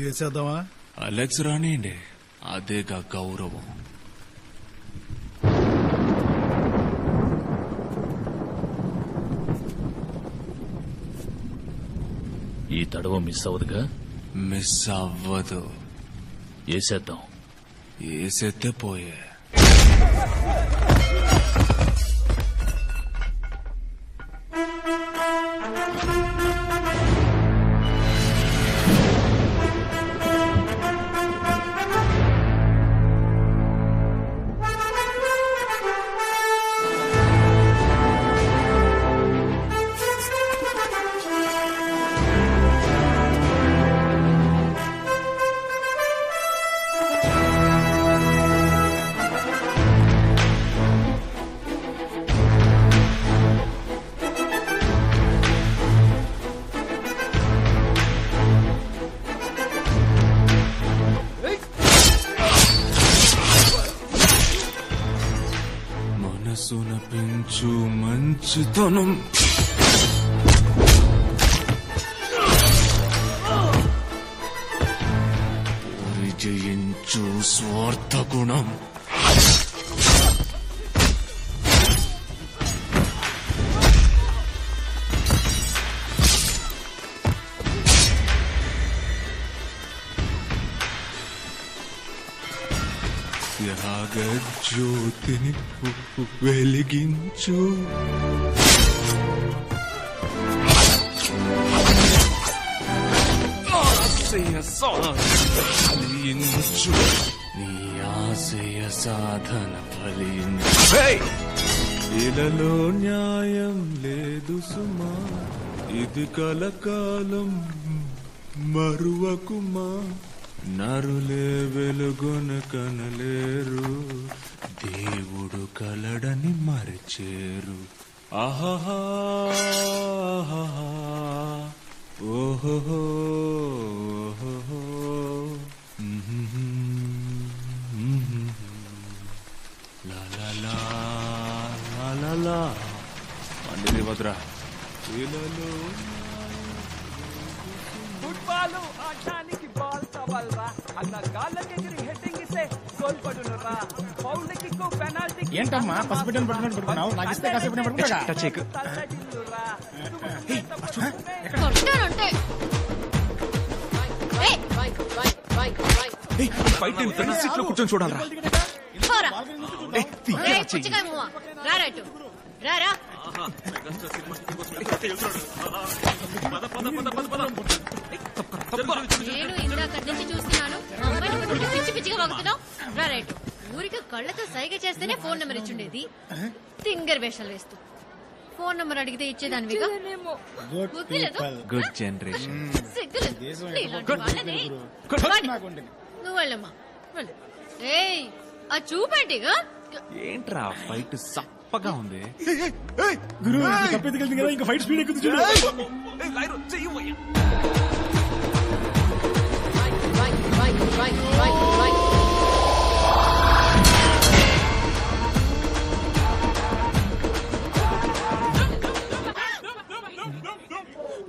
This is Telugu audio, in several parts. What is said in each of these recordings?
వేసేద్దామా? అలెక్స్ రానియండి, అదేగా గౌరవం. ఈ తడవ మిస్ అవ్వదుగా? మిస్ అవ్వదు. వేసేద్దాం. వేసేస్తే పోయే. మనసున పెంచు మంచితనం, జయించు స్వార్థ గుణం. త్యాగ జ్యోతిని వెలిగించు. ఫలించు, నీ ఆశయ సాధన ఫలించు. ఇలలో న్యాయం లేదు సుమా, ఇది కలకాలం మరువకుమా. నరులే వెలుగున కనలేరు, దేవుడు కలడని మరిచేరు. ఆహా ఓహో లా పండిది వద్రా. ఫుట్బాల్ ఆడడానికి బాల్ కావాలరా, అన్న గాల్లకెగిరి హెడ్డింగ్ ఇస్తే గోల్ పడునురా. Foul kick penalty. ఏంటమ్మా పసిబిడ్డను పట్టుకున్నట్టు పడుకున్నావు? నాకు ఇస్తే కాసేపు పడుకుంటా. కూర్చొని చూడాలరా. నేను ఇందాక నుంచి చూస్తున్నాను, పిచ్చి పిచ్చిగా వాగుతున్నావు. రైట్, ఊరికి కళ్ళతో సైగ చేస్తేనే ఫోన్ నెంబర్ ఇచ్చుండేది. తింగర్ వేషాలు వేస్తూ ఫోన్ నెంబర్ అడిగితే ఇచ్చేదానివిగా. Good generation. నువ్వు వెళ్ళమ్మా. ఏయ్, ఆ చూపేంటిగా. ఏంట్రా ఫైట్ సప్పగా ఉంది. గురు కప్పెత్తుకెళ్తుంది కదా, ఇంకా ఫైట్ స్పీడ్ ఎక్కుతుంది చూడు.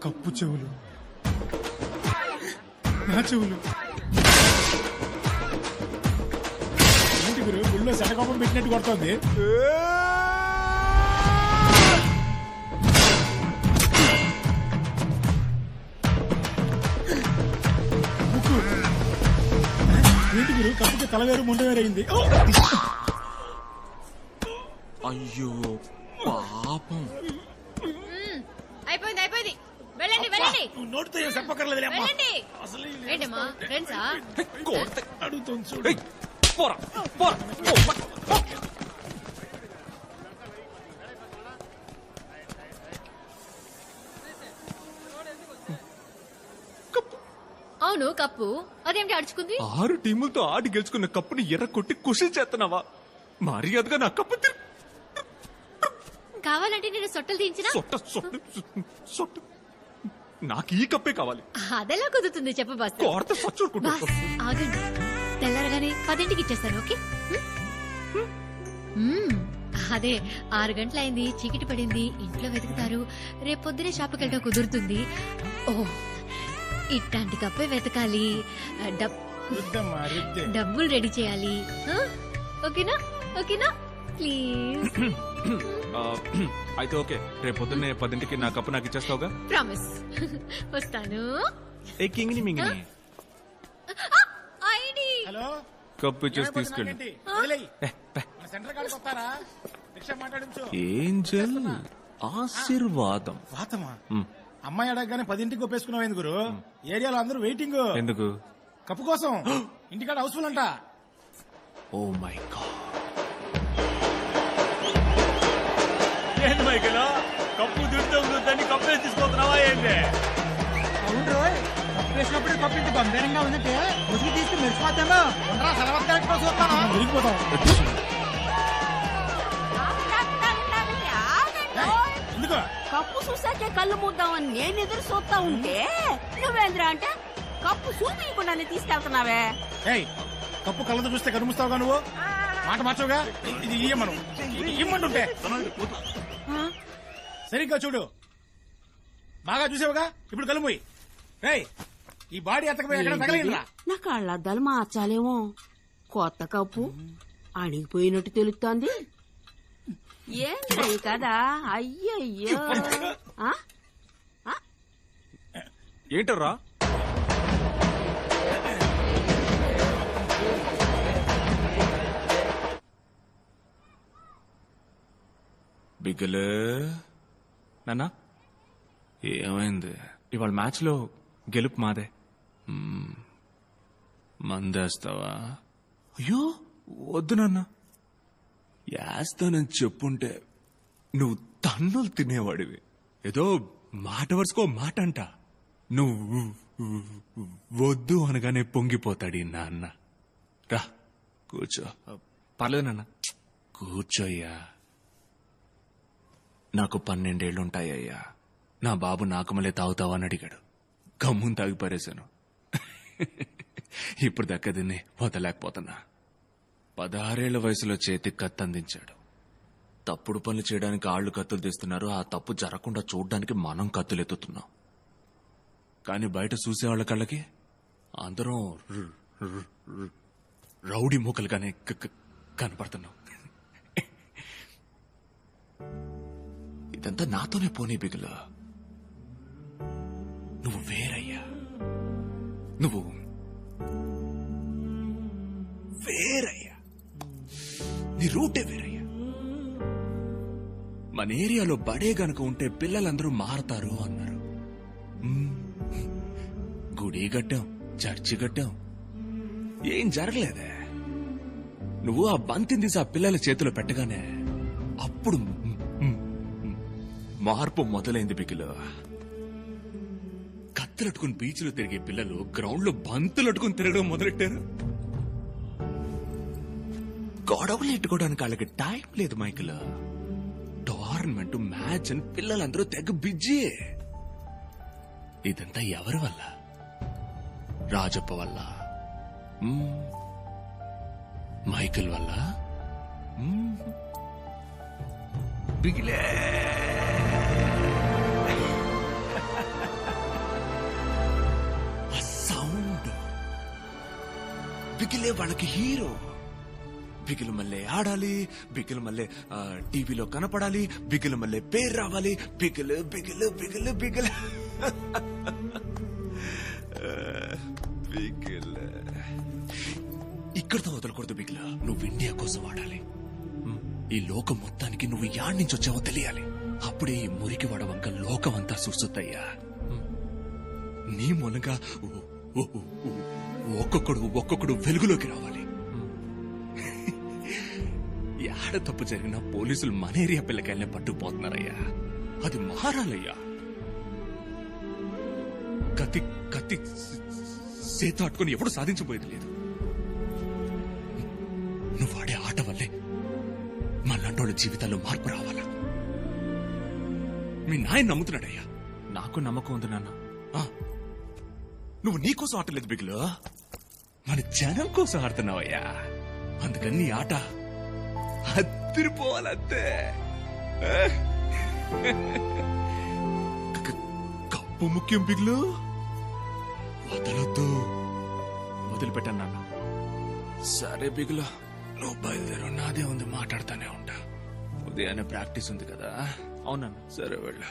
కప్పు చెవులు, నా చెవులు. ఏంటి గురు గుళ్ళో శనకోపం పెట్టినట్టు కొడుతోంది. ఏంటి గురు కప్పుకి తలవేరు ముండవేరు అయింది. అయ్యో పాపం. అయిపోయింది అయిపోయింది, వెళ్ళండి వెళ్ళండి. నోటితో ఏం చెప్పక్కర్లేదు. ఏంటమ్మా ఫ్రెండ్సా? అడుగుతుంది చూడు. అవును కప్పు, అదేమిటి అడుచుకుంది? 6 టీములతో ఆడి గెలుచుకున్న కప్పుని ఎర్ర కొట్టి కుషి చేస్తున్నావా? మర్యాదగా నా కప్పు కావాలంటే నేను సొట్టలు తీయించినా? సొట్ట నాకు ఈ కప్పే కావాలి. అదెలా కుదురుతుంది చెప్పు బాస్. ఆగండి, తెల్లారగానే 10ంటికి ఇచ్చేస్తాను. ఓకే? అదే 6 గంటలైంది, చీకటి పడింది, ఇంట్లో వెతుకుతారు. రేపు పొద్దునే షాప్కి వెళ్ళడం కుదురుతుంది. ఓ ఇట్లాంటి కప్పే వెతకాలి. రుద్దమ్మా రుద్దే. డబ్బులు రెడీ చేయాలి. ఆ? ఓకేనా ఓకేనా ప్లీజ్. అయితే ఓకే, రేపు పొద్దున్నే 10ంటికి నా కప్పు నాకు ఇచ్చేస్తావుగా? ప్రామిస్. వస్తాను. ఏ కింగిని మింగిని ఐడి. హలో కప్పు ఇచ్చేసి తీసుకెళ్ళి. నాకేంటి? వదిలేయ్. మన సెంటర్ కాడికి వస్తారా? రిక్షా మాట్లాడించు. ఏంజల్ ఆశీర్వాదం. వాతమా అమ్మాయి అడగగానే 10ంటికి ఒప్పేసుకున్నావు గురు. ఏరియాలో అందరూ వెయిటింగ్. ఎందుకు? కప్పు కోసం. ఇంటికాడ హౌస్ఫుల్ అంట. Oh my god. ఏంటి మైకిల్ కప్పు దుడ్డుని కప్పు తీసుకోతున్నావా ఏంటి? అవును రోయ్, కప్పు వేసినప్పుడు కప్పు ఇంత గంభీరంగా ఉందంటే ముసుగు తీసుకుని మెరిసిపోతామో. ఉండరా సెలవు చూస్తాను. దొరికిపోతాం. ఎందుకో కప్పు చూసాకే కళ్ళు మూద్దామని నేను ఎదురు చూస్తా ఉంటే నువ్వేంద్రా అంటే కప్పు చూపించకుండానే తీసుకెళ్తున్నావే. ఏయ్, కప్పు కళ్ళతో చూస్తే కనుముస్తావుగా నువ్వు. మాట మార్చవుగా. ఇది ఇయ్యమను. ఇమ్మంటుంటే సరిగ్గా చూడు. బాగా చూసావుగా, ఇప్పుడు కలుమోయి. ఏయ్, ఈ బాడీ ఎత్తకపోయి ఎక్కడ తగలేదురా. నా కళ్ళద్దాలు మార్చాలేమో. కొత్త కప్పు అణిగిపోయినట్టు తెలుస్తోంది. ఏంద్రా కదా. అయ్యయ్యో. ఆ? ఏంటర్రా? బిగ్గలు నాన్న, ఏమైంది? ఇవాళ మ్యాచ్ లో గెలుపు మాదే. మందేస్తావా? అయ్యో వద్దు నాన్న. వేస్తానని చెప్పుంటే నువ్వు తన్నులు తినేవాడివి. ఏదో మాట వరుసుకో మాట అంట. నువ్వు వద్దు అనగానే పొంగిపోతాడు ఈ నాన్న. రా కూర్చో. పర్లేదు నాన్న, కూర్చోయ్యా. నాకు 12 ఏళ్లుంటాయ్యా. నా బాబు నాకు మళ్ళీ తాగుతావా అని అడిగాడు. గమ్మును తాగి పారేశాను. ఇప్పుడు దక్క దీన్ని వదలేకపోతున్నా. 16 ఏళ్ల వయసులో చేతికి కత్తి అందించాడు. తప్పుడు పనులు చేయడానికి ఆళ్లు కత్తులు తీస్తున్నారు. ఆ తప్పు జరగకుండా చూడ్డానికి మనం కత్తులు ఎత్తుతున్నాం. కానీ బయట చూసేవాళ్ల కళ్ళకి అందరం రౌడీ మూకలుగానే కనపడుతున్నాం. ఇదంతా నాతోనే పోనీ బిగులు. నువ్వు వేరయ్యా. నువ్వు వేరయ్యా. నీ రూటే వేరయ్యా. మన ఏరియాలో బడే గనుక ఉంటే పిల్లలందరూ మారతారు అన్నారు. గుడి కట్టాం, చర్చి కట్టాం, ఏం జరగలేదే. నువ్వు ఆ బంతిని తీసి ఆ పిల్లల చేతిలో పెట్టగానే అప్పుడు మార్పు మొదలైంది బిగులు. కత్తులట్టుకుని బీచ్లో తిరిగే పిల్లలు గ్రౌండ్ లో బంతులట్టుకుని తిరగడం మొదలెట్టారు. గొడవలు ఎట్టుకోవడానికి వాళ్ళకి టైం లేదు మైకిల్. టోర్నమెంట్ మ్యాచ్ అని పిల్లలందరూ తెగ బిజీ. ఇదంతా ఎవరి వల్ల? రాజప్ప వల్ల, మైకిల్ వల్ల, బిగిలే. ఆ సౌండ్ బిగిలే వాళ్ళకి హీరో. బిగిలు మళ్ళీ ఆడాలి, బిగిలు మళ్ళీ టీవీలో కనపడాలి, బిగిలు మళ్ళీ పేరు రావాలి. బిగిలు బిగిలు బిగిలు బిగిలు బిగిలు. ఇక్కడితో వదలకూడదు బిగిలు. నువ్వు ఇండియా కోసం ఆడాలి. ఈ లోకం మొత్తానికి నువ్వు యాడ్ నుంచి వచ్చావో తెలియాలి. అప్పుడే ఈ మురికి వడవంక లోకం అంతా చూస్తుందయ్యా. నీ మూలంగా ఒక్కొక్కడు వెలుగులోకి రావాలి. యాడ తప్పు జరిగినా పోలీసులు మన ఏరియా పిల్లకాయలనే పట్టుకుపోతున్నారయ్యా. అది మారాలయ్యా. కత్తి కత్తి చేత అట్టుకుని ఎప్పుడు సాధించబోయేది లేదు. నువ్వు ఆడే ఆట వల్లే మళ్ళంటోళ్ళ జీవితాల్లో మార్పు రావాలా. మీ నాయన నమ్ముతున్నాడయ్యా. నాకు నమ్మకం ఉంది నాన్న. నువ్వు నీకోసం ఆటలేదు బిగులు, మన జనం కోసం ఆడుతున్నావయ్యా. అందుకని నీ ఆట అదిరిపోవాలంతే. కప్పు ముఖ్యం బిగులు. వదలొద్దు. వదిలిపెట్టాను నాన్న. సరే బిగులు, నువ్వు బయలుదేరు. నాదే ఉంది, మాట్లాడుతూనే ఉంటా. ఉదయాన్నే ప్రాక్టీస్ ఉంది కదా. అవునన్నా. సరే వెళ్ళు.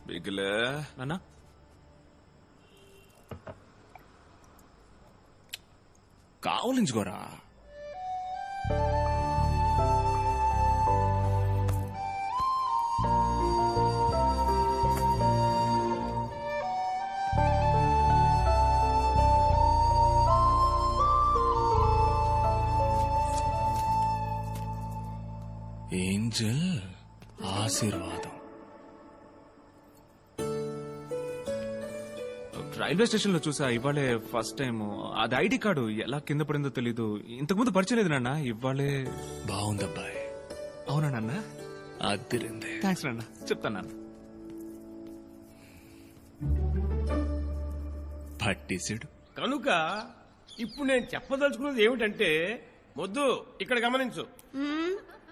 బిగులే నాన్న. కావలించుకోరా. ఏంజల్ ఆశీర్వాదం. రైల్వే స్టేషన్ లో చూసా ఇవాళే ఫస్ట్ టైం. అది ఐడి కార్డు ఎలా కింద పడిందో తెలీదు. ఇంతకుముందు పరిచయం లేదు నాన్న. ఇవాళే బాగుందబ్బాయి. అవునా నాన్న? అదిరింది. థ్యాంక్స్ నాన్న. చెప్తాను నాన్న. పట్టేసాడు. కనుక ఇప్పుడు నేను చెప్పదలుచుకున్నది ఏమిటంటే, మొద్దు ఇక్కడ గమనించు.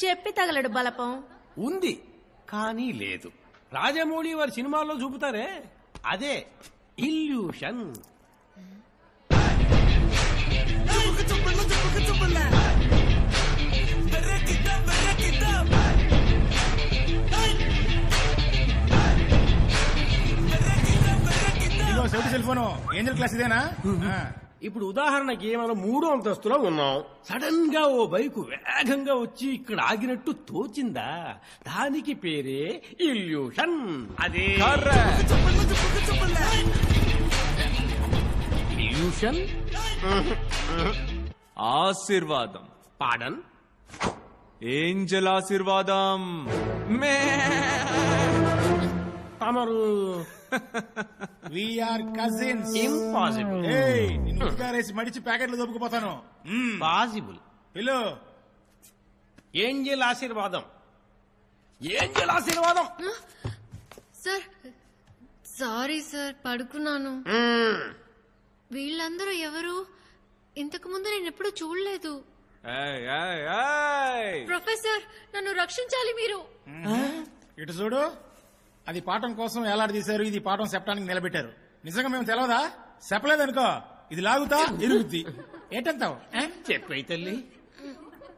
చెప్పి తగలడు బలపం. ఉంది కానీ లేదు. రాజమౌళి వారి సినిమాల్లో చూపుతారే, అదే ఇల్యూషన్. ఇదిగో seventy cell phone Angel class ఇదేనా? ఇప్పుడు ఉదాహరణకి మనం 3వ అంతస్తులో ఉన్నాం. సడన్ గా ఓ బైకు వేగంగా వచ్చి ఇక్కడ ఆగినట్టు తోచిందా, దానికి పేరే ఇల్యూషన్. అదే ఇల్యూషన్. ఆశీర్వాదం. పాడన్. ఏంజల్ ఆశీర్వాదం. మే తమరు వీఆర్ కజిన్స్. ఇంపాసిబుల్. నిన్ను ఉద్గారేసి మడిచి ప్యాకెట్లు దొబ్బుకుపోతాను. పాసిబుల్. పిలు. ఏంజల్ ఆశీర్వాదం. ఏంజల్ ఆశీర్వాదం. సార్ సారీ సార్, పడుకున్నాను. వీళ్ళందరూ ఎవరు? ఇంతకు ముందు నేను ఎప్పుడూ చూడలేదు. ప్రొఫెసర్, నన్ను రక్షించాలి మీరు. ఇటు చూడు, అది పాఠం కోసం ఎలాడదీశారు, ఇది పాఠం చెప్పడానికి నిలబెట్టారు. నిజంగా మేము తెలవదా? చెప్పలేదనుకో, ఇది లాగుతా ఎరుగుద్ది. ఏంటంటావు? చెప్పే తల్లి.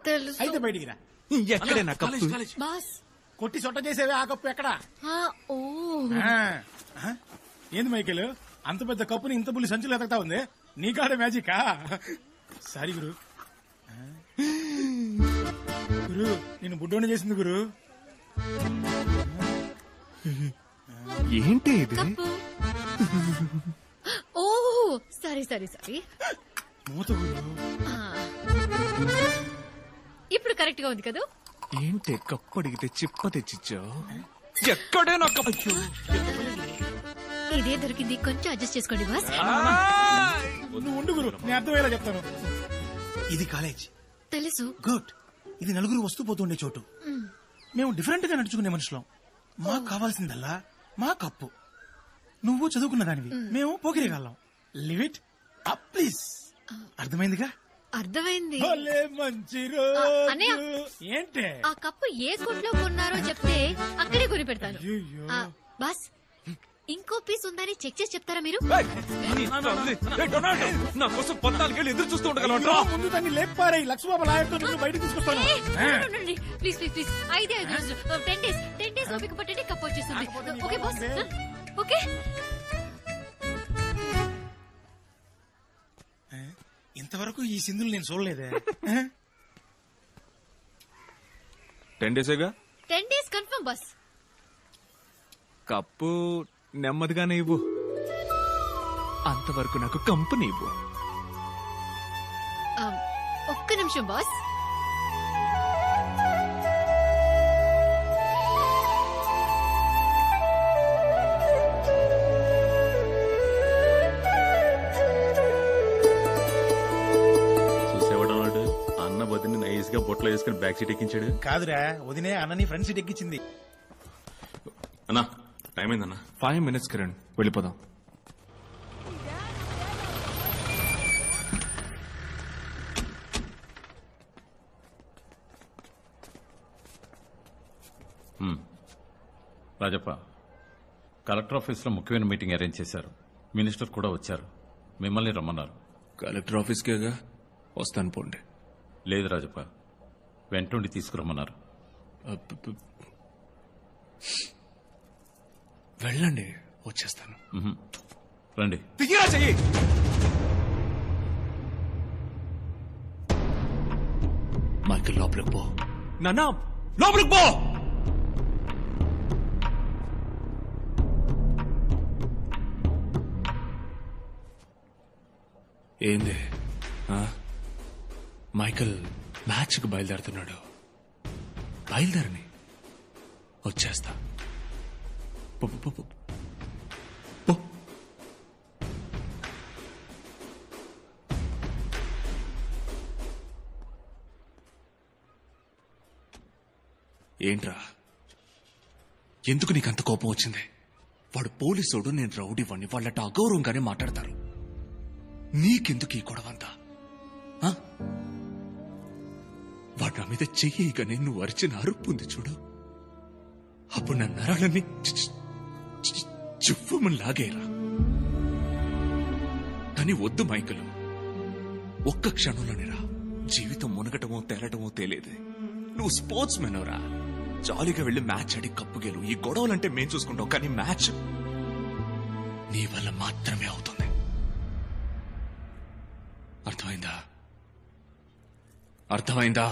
తెలుసు. అయితే బయటికి రా. ఎక్కడైనా కప్పు. బాస్. కొట్టి సొట్ట చేసేవే, ఆ కప్పు ఎక్కడా? ఓ ఏంది మైకేలు, అంత పెద్ద కప్పుని ఇంత బుల్లి సంచులు ఎతకతా ఉంది. నీ కాడ మ్యాజికా? సారీ గురు. గురు, నేను బుడ్డోని చేసింది గురు. ఏంటి ఇది? కప్పు. ఓ సారీ సారీ సారీ. మూత గురు. ఇప్పుడు కరెక్ట్ గా ఉంది కదా? ఏంటి కప్పు అడిగితే చిప్ప తెచ్చిచ్చావు? ఎక్కడైనా కప్పు. ఇదే దొరికింది, కొంచెం అడ్జస్ట్ చేసుకోండి బాస్. నువ్వు ఉండు గురు, నేను అర్థమయ్యేలా చెప్తాను. ఇది కాలేజ్. తెలుసు. గుడ్. ఇది నలుగురు వస్తూ పోతుండే చోటు. మేము డిఫరెంట్ గా నడుచుకునే మనుషులం. మాకు కావాల్సిందల్లా మా కప్పు. నువ్వు చదువుకున్న దానివి, మేము పోకిరిగాళ్ళం. Live it up please. అర్థమైందిగా? అర్థమైంది. మంచి అన్నయ్య, ఏంటే ఆ కప్పు ఏ కొట్లో కొన్నారో చెప్తే అక్కడే కొని పెడతాను. అయ్యయ్యో. బాస్, ఇంకో పీస్ ఉందని చెక్ చేసి చెప్తారా మీరు? నా కోసం 14 ఏళ్ళు ఎదురు చూస్తూ ఉండగలరా? ముందు దాన్ని లేపారై లక్ష్మబాబు లాయర్తో నిన్ను బయటకు తీసుకొస్తాను. ప్లీజ్ ప్లీజ్ ప్లీజ్, 5 రోజులు, 10 డేస్ ఓపిక పట్టండి, కప్పు వచ్చేస్తుంది. Okay boss, okay. ఇంతవరకు ఈ సింధులు నేను చూడలేదే. 10 డేసేగా. 10 డేస్ కన్ఫర్మ్ బాస్. కప్పు నెమ్మదిగానే ఇవ్వు. అంతవరకు నాకు కంపెనీ ఇవ్వు. ఒక్క నిమిషం బాస్. చూసేవాడు అన్న బదిని నైస్ గా బొట్లో వేసుకుని బ్యాక్ సీట్ ఎక్కించాడు. కాదురా, వదినే అన్నని ఫ్రంట్ సీట్ ఎక్కించింది. అన్నా టైం అయిందన్నా. 5 minutes కిరణ్, వెళ్ళిపోదాం. రాజప్ప, కలెక్టర్ ఆఫీస్ లో ముఖ్యమైన మీటింగ్ అరేంజ్ చేశారు. మినిస్టర్ కూడా వచ్చారు, మిమ్మల్ని రమ్మన్నారు. కలెక్టర్ ఆఫీస్కేగా, వస్తాను పోండి. లేదు రాజప్ప, వెంటుండి తీసుకురమ్మన్నారు. వెళ్ళండి, వచ్చేస్తాను. రండి. దిగిరా చెయ్యి. మైకిల్ లోపలికి పో. నాన్న లోపలికి పో. ఏంది? మైకిల్ మ్యాచ్కి బయలుదేరుతున్నాడు. బయలుదేరని, వచ్చేస్తా. పో, పో, పో, పో. ఏంట్రా, ఎందుకు నీకంత కోపం వచ్చింది? వాడు పోలీసోడు, నేను రౌడీవాణ్ణి, వాళ్ళట అగౌరవంగానే మాట్లాడతారు. నీకెందుకు ఈ గొడవంతా? వాడు నా మీద చెయ్యగానే నువ్వు అరిచిన అరుపు ఉంది చూడు, అప్పుడు నా నరాలన్నీ చువ్వమని లాగేరా. కానీ వద్దు మైకలు, ఒక్క క్షణంలోనేరా జీవితం మునగటమో తేలటమో తేలేదే. నువ్వు స్పోర్ట్స్ మెన్ రా, జాలీగా వెళ్ళి మ్యాచ్ ఆడి కప్పు గెలు. ఈ గొడవలంటే మేం చూసుకుంటాం, కానీ మ్యాచ్ నీ వల్ల మాత్రమే అవుతుంది. అర్థమైందా? అర్థమైందా?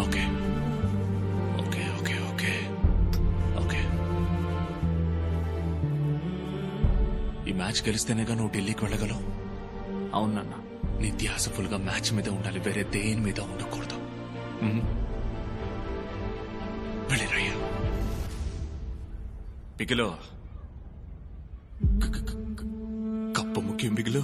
Okay okay okay okay okay. ఈ మ్యాచ్ గెలిస్తేనేగా నువ్వు ఢిల్లీకి వెళ్ళగలవు. అవునన్నా, నీ ధ్యాస ఫుల్ గా మ్యాచ్ మీద ఉండాలి, వేరే దేని మీద ఉండకూడదు. వెళ్ళిరయ్యా. పిగిలో కప్పు ముఖ్యం, బిగిలో